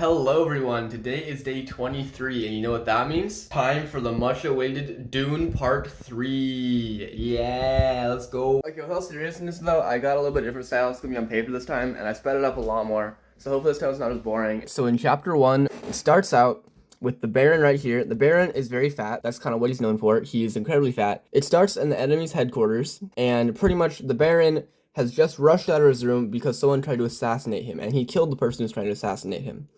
Hello everyone, today is day 23 and you know what that means? Time for the much awaited Dune Part 3. Yeah, let's go. Okay, with all seriousness though, I got a little bit different style. It's gonna be on paper this time and I sped it up a lot more. So hopefully this time's not as boring. So in chapter 1, it starts out with the Baron right here. The Baron is very fat. That's kind of what he's known for. He's incredibly fat. It starts in the enemy's headquarters and pretty much the Baron has just rushed out of his room because someone tried to assassinate him, and he killed the person who's trying to assassinate him.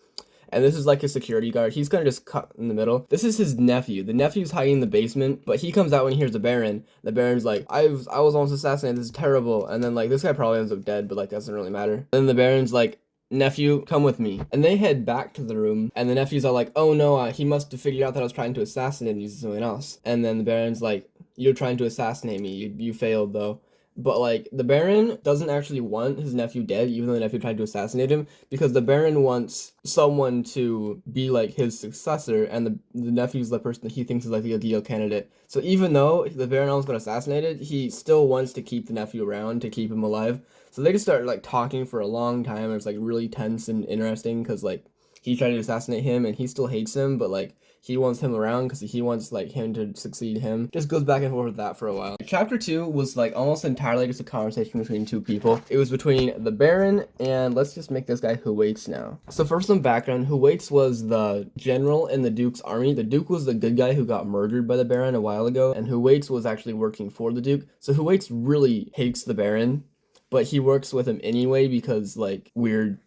And this is like his security guard. He's kind of just cut in the middle. This is his nephew. The nephew's hiding in the basement, but he comes out when he hears the Baron. The Baron's like, I was almost assassinated. This is terrible. And then like this guy probably ends up dead, but like doesn't really matter. Then the Baron's like, nephew, come with me. And they head back to the room, and the nephew's all like, oh no, he must have figured out that I was trying to assassinate and use someone else. And then the Baron's like, you're trying to assassinate me. You failed though. But, like, the Baron doesn't actually want his nephew dead, even though the nephew tried to assassinate him, because the Baron wants someone to be, like, his successor, and the nephew's the person that he thinks is, like, the ideal candidate. So even though the Baron almost got assassinated, he still wants to keep the nephew around to keep him alive. So they just start, like, talking for a long time, and it's, like, really tense and interesting, because, like, he tried to assassinate him, and he still hates him, but, like, he wants him around because he wants, like, him to succeed him. Just goes back and forth with that for a while. Chapter 2 was, like, almost entirely just a conversation between two people. It was between the Baron and let's just make this guy Who Waits now. So for some background, Who Waits was the general in the Duke's army. The Duke was the good guy who got murdered by the Baron a while ago, and Who Waits was actually working for the Duke. So Who Waits really hates the Baron, but he works with him anyway because, like, weird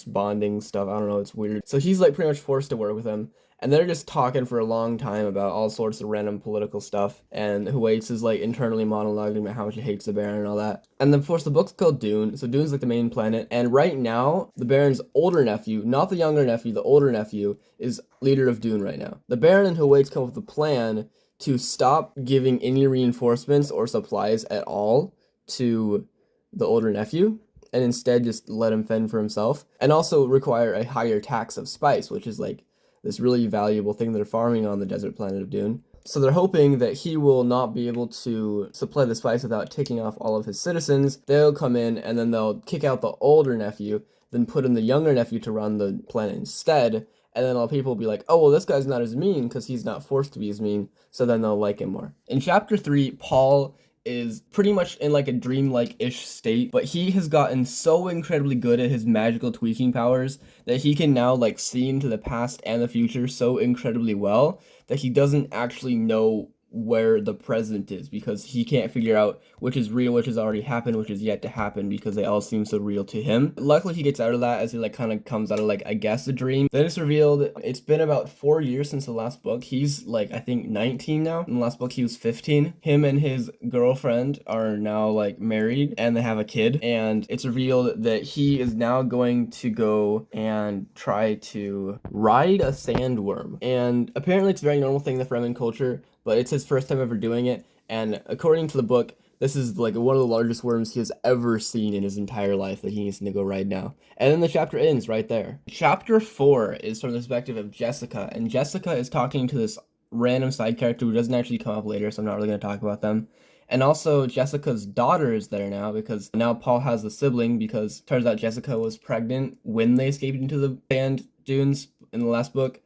bonding stuff. I don't know, it's weird. So he's, like, pretty much forced to work with him. And they're just talking for a long time about all sorts of random political stuff. And Who Waits is, like, internally monologuing about how much he hates the Baron and all that. And then, of course, the book's called Dune. So Dune's, like, the main planet. And right now, the Baron's older nephew, not the younger nephew, the older nephew, is leader of Dune right now. The Baron and Who Waits come up with a plan to stop giving any reinforcements or supplies at all to the older nephew, and instead just let him fend for himself. And also require a higher tax of spice, which is, like, this really valuable thing they're farming on the desert planet of Dune. So they're hoping that he will not be able to supply the spice without taking off all of his citizens. They'll come in and then they'll kick out the older nephew, then put in the younger nephew to run the planet instead. And then all people will be like, oh, well, this guy's not as mean because he's not forced to be as mean. So then they'll like him more. In chapter 3, Paul is pretty much in like a dreamlike-ish state, but he has gotten so incredibly good at his magical tweaking powers that he can now like see into the past and the future so incredibly well that he doesn't actually know where the present is because he can't figure out which is real, which has already happened, which is yet to happen because they all seem so real to him. Luckily he gets out of that as he like kind of comes out of like I guess a dream. Then it's revealed it's been about 4 years since the last book. He's like I think 19 now. In the last book he was 15. Him and his girlfriend are now like married and they have a kid, and it's revealed that he is now going to go and try to ride a sandworm. And apparently it's a very normal thing in the Fremen culture, but it's his first time ever doing it, and according to the book, this is like one of the largest worms he has ever seen in his entire life that he needs to go ride now. And then the chapter ends right there. Chapter 4 is from the perspective of Jessica, and Jessica is talking to this random side character who doesn't actually come up later, so I'm not really going to talk about them. And also, Jessica's daughter is there now, because now Paul has a sibling, because it turns out Jessica was pregnant when they escaped into the sand dunes in the last book.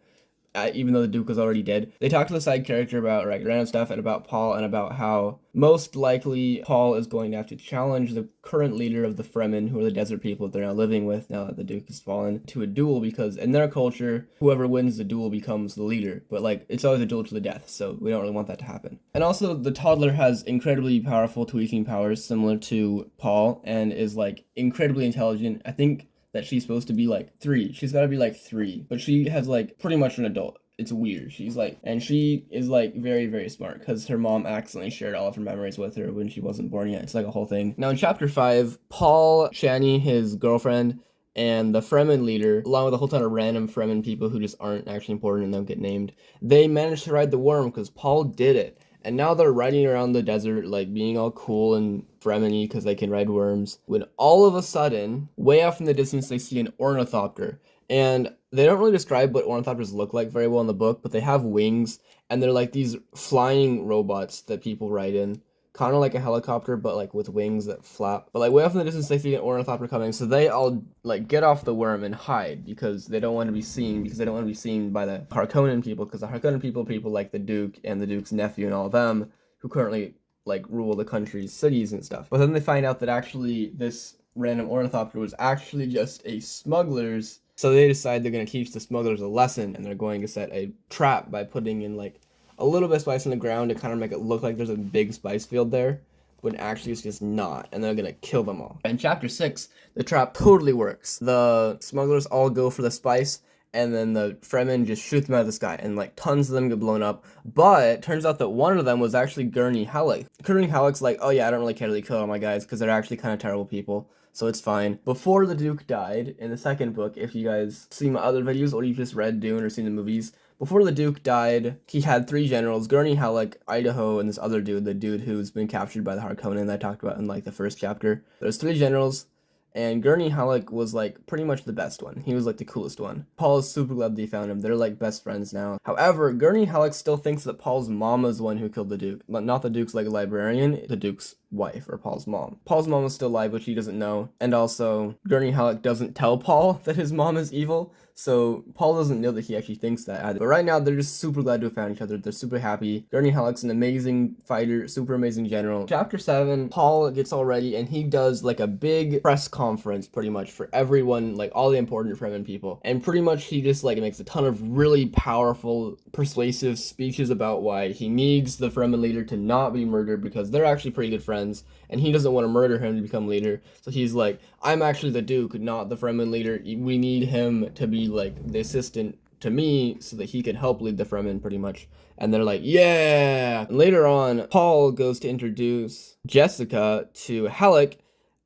Even though the Duke was already dead. They talk to the side character about like random stuff and about Paul and about how most likely Paul is going to have to challenge the current leader of the Fremen, who are the desert people that they're now living with now that the Duke has fallen, to a duel, because in their culture, whoever wins the duel becomes the leader. But like, it's always a duel to the death, so we don't really want that to happen. And also, the toddler has incredibly powerful tweaking powers similar to Paul and is like incredibly intelligent. I think that she's supposed to be like 3. She's got to be like 3, but she has like pretty much an adult. It's weird. She's like, and she is like very, very smart because her mom accidentally shared all of her memories with her when she wasn't born yet. It's like a whole thing. Now in chapter 5, Paul, Shani, his girlfriend, and the Fremen leader, along with a whole ton of random Fremen people who just aren't actually important and don't get named, they managed to ride the worm because Paul did it. And now they're riding around the desert, like, being all cool and Fremen-y because they can ride worms, when all of a sudden, way off in the distance, they see an ornithopter. And they don't really describe what ornithopters look like very well in the book, but they have wings, and they're like these flying robots that people ride in. kind of like a helicopter, but like with wings that flap. But like way off in the distance, they see an ornithopter coming, so they all like get off the worm and hide because they don't want to be seen. Because they don't want to be seen by the Harkonnen people. Because the Harkonnen people like the Duke and the Duke's nephew and all of them, who currently like rule the country's cities and stuff. But then they find out that actually this random ornithopter was actually just a smuggler's. So they decide they're going to teach the smugglers a lesson, and they're going to set a trap by putting in like a little bit of spice in the ground to kind of make it look like there's a big spice field there, when actually it's just not, and they're gonna kill them all. In chapter 6, the trap totally works. The smugglers all go for the spice, and then the Fremen just shoot them out of the sky, and like tons of them get blown up. But turns out that one of them was actually Gurney Halleck. Gurney Halleck's like, oh yeah, I don't really care to kill all my guys because they're actually kind of terrible people, so it's fine. Before the Duke died in the second book, if you guys see my other videos or you just read Dune or seen the movies, before the Duke died, he had 3 generals, Gurney Halleck, Idaho, and this other dude, the dude who's been captured by the Harkonnen that I talked about in like the first chapter. There's 3 generals, and Gurney Halleck was like pretty much the best one. He was like the coolest one. Paul is super glad they found him. They're like best friends now. However, Gurney Halleck still thinks that Paul's mom is the one who killed the Duke. Not the Duke's like librarian, the Duke's wife or Paul's mom. Paul's mom is still alive, which he doesn't know. And also, Gurney Halleck doesn't tell Paul that his mom is evil. So Paul doesn't know that he actually thinks that either. But right now, they're just super glad to have found each other. They're super happy. Gurney Halleck's an amazing fighter, super amazing general. Chapter 7, Paul gets all ready, and he does like a big press conference pretty much for everyone, like all the important Fremen people. And pretty much he just like makes a ton of really powerful, persuasive speeches about why he needs the Fremen leader to not be murdered because they're actually pretty good friends. And he doesn't want to murder him to become leader. So he's like, I'm actually the Duke, not the Fremen leader. We need him to be like the assistant to me so that he can help lead the Fremen pretty much. And they're like, yeah. And later on, Paul goes to introduce Jessica to Halleck,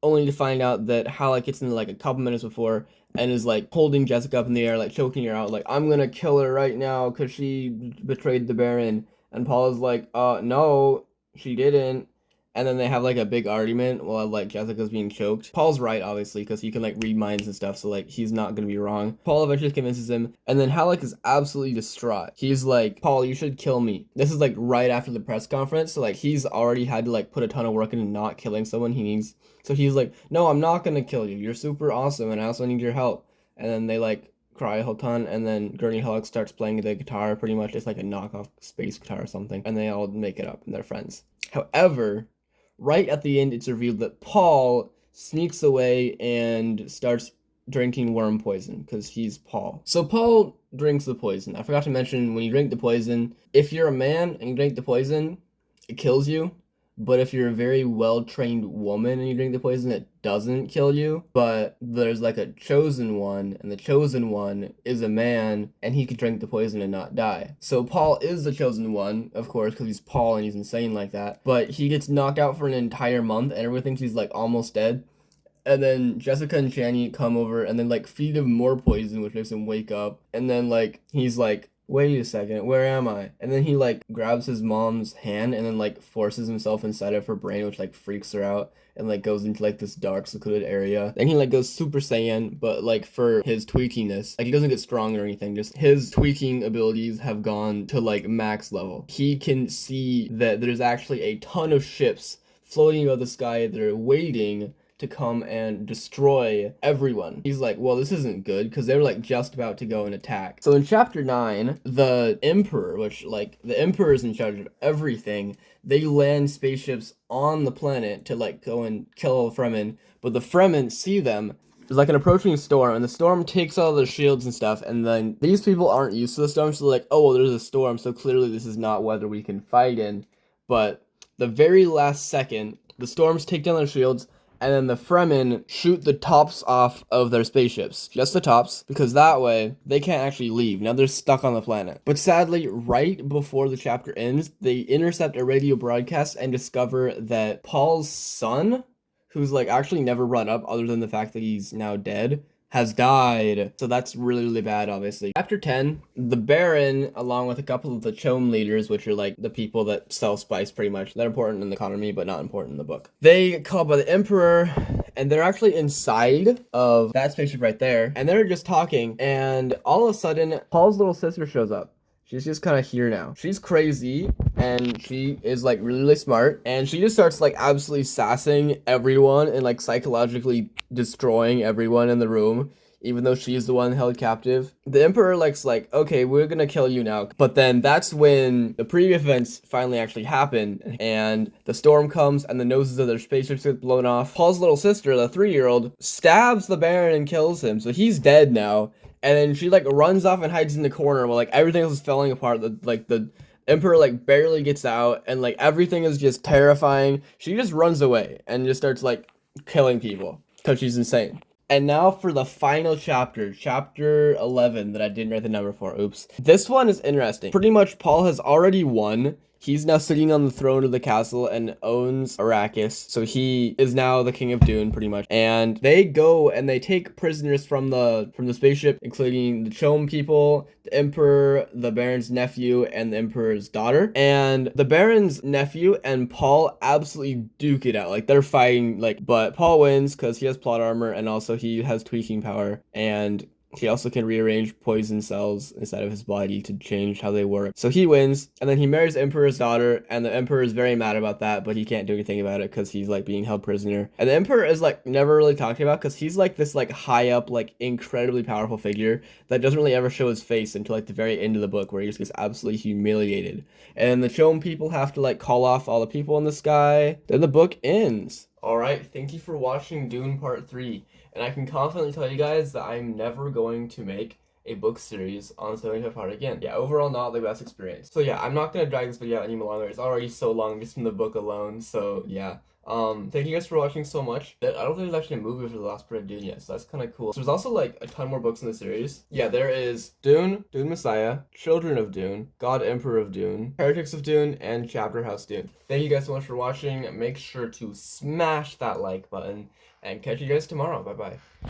only to find out that Halleck gets in like a couple minutes before and is like holding Jessica up in the air, like choking her out, like, I'm gonna kill her right now because she betrayed the Baron. And Paul is like, no, she didn't. And then they have like a big argument while like Jessica's being choked. Paul's right, obviously, because he can like read minds and stuff, so like he's not gonna be wrong. Paul eventually convinces him, and then Halleck is absolutely distraught. He's like, Paul, you should kill me. This is like right after the press conference, so like he's already had to like put a ton of work into not killing someone he needs. So he's like, no, I'm not gonna kill you. You're super awesome, and I also need your help. And then they like cry a whole ton, and then Gurney Halleck starts playing the guitar. Pretty much it's like a knockoff space guitar or something, and they all make it up and they're friends. However, right at the end, it's revealed that Paul sneaks away and starts drinking worm poison because he's Paul. So Paul drinks the poison. I forgot to mention, when you drink the poison, if you're a man and you drink the poison, it kills you. But if you're a very well-trained woman and you drink the poison, it doesn't kill you. But there's like a chosen one, and the chosen one is a man, and he can drink the poison and not die. So Paul is the chosen one, of course, because he's Paul and he's insane like that. But he gets knocked out for an entire month, and everyone thinks he's like almost dead. And then Jessica and Chani come over and then like feed him more poison, which makes him wake up. And then like he's like, wait a second, where am I? And then he like grabs his mom's hand and then like forces himself inside of her brain, which like freaks her out, and like goes into like this dark secluded area. Then he like goes Super Saiyan, but like for his tweakiness, like he doesn't get strong or anything, just his tweaking abilities have gone to like max level. He can see that there's actually a ton of ships floating above the sky that are waiting to come and destroy everyone. He's like, well, this isn't good, because they were like just about to go and attack. So in chapter 9, the Emperor, which like the Emperor is in charge of everything, they land spaceships on the planet to like go and kill all the Fremen, but the Fremen see them. There's like an approaching storm, and the storm takes all the shields and stuff, and then these people aren't used to the storm, so they're like, oh, well, there's a storm, so clearly this is not weather we can fight in. But the very last second, the storms take down their shields, and then the Fremen shoot the tops off of their spaceships. Just the tops, because that way, they can't actually leave. Now they're stuck on the planet. But sadly, right before the chapter ends, they intercept a radio broadcast and discover that Paul's son, who's like actually never brought up other than the fact that he's now dead, has died. So that's really, really bad, obviously. Chapter 10, the Baron, along with a couple of the Chom leaders, which are like the people that sell spice pretty much. They're important in the economy, but not important in the book. They get called by the Emperor, and they're actually inside of that spaceship right there. And they're just talking, and all of a sudden, Paul's little sister shows up. She's just kind of here now. She's crazy, and she is like really, really smart, and she just starts like absolutely sassing everyone and like psychologically destroying everyone in the room, even though she's the one held captive. The Emperor like, okay, we're gonna kill you now. But then that's when the previous events finally actually happen, and the storm comes, and the noses of their spaceships get blown off. Paul's little sister, the 3-year-old, stabs the Baron and kills him, so he's dead now. And then she like runs off and hides in the corner while like everything else is falling apart. The Emperor like barely gets out, and like everything is just terrifying. She just runs away and just starts like killing people because she's insane. And now for the final chapter, chapter 11 that I didn't write the number for. Oops. This one is interesting. Pretty much Paul has already won. He's now sitting on the throne of the castle and owns Arrakis. So he is now the king of Dune, pretty much. And they go and they take prisoners from the spaceship, including the Chom people, the Emperor, the Baron's nephew, and the Emperor's daughter. And the Baron's nephew and Paul absolutely duke it out. Like they're fighting, like, but Paul wins because he has plot armor and also he has tweaking power. And he also can rearrange poison cells inside of his body to change how they work. So he wins, and then he marries the Emperor's daughter, and the Emperor is very mad about that, but he can't do anything about it because he's like being held prisoner. And the Emperor is like never really talked about because he's like this like high up, like incredibly powerful figure that doesn't really ever show his face until like the very end of the book, where he just gets absolutely humiliated. And the Chom people have to like call off all the people in the sky. Then the book ends. Alright, thank you for watching Dune Part 3. And I can confidently tell you guys that I'm never going to make a book series on 75 Hard again. Yeah, overall not the best experience. So yeah, I'm not going to drag this video out any longer. It's already so long just from the book alone. So yeah. Thank you guys for watching so much. I don't think there's actually a movie for the last part of Dune yet, so that's kind of cool. So there's also like a ton more books in the series. Yeah, there is Dune, Dune Messiah, Children of Dune, God Emperor of Dune, Heretics of Dune, and Chapter House Dune. Thank you guys so much for watching. Make sure to smash that like button, and catch you guys tomorrow. Bye bye.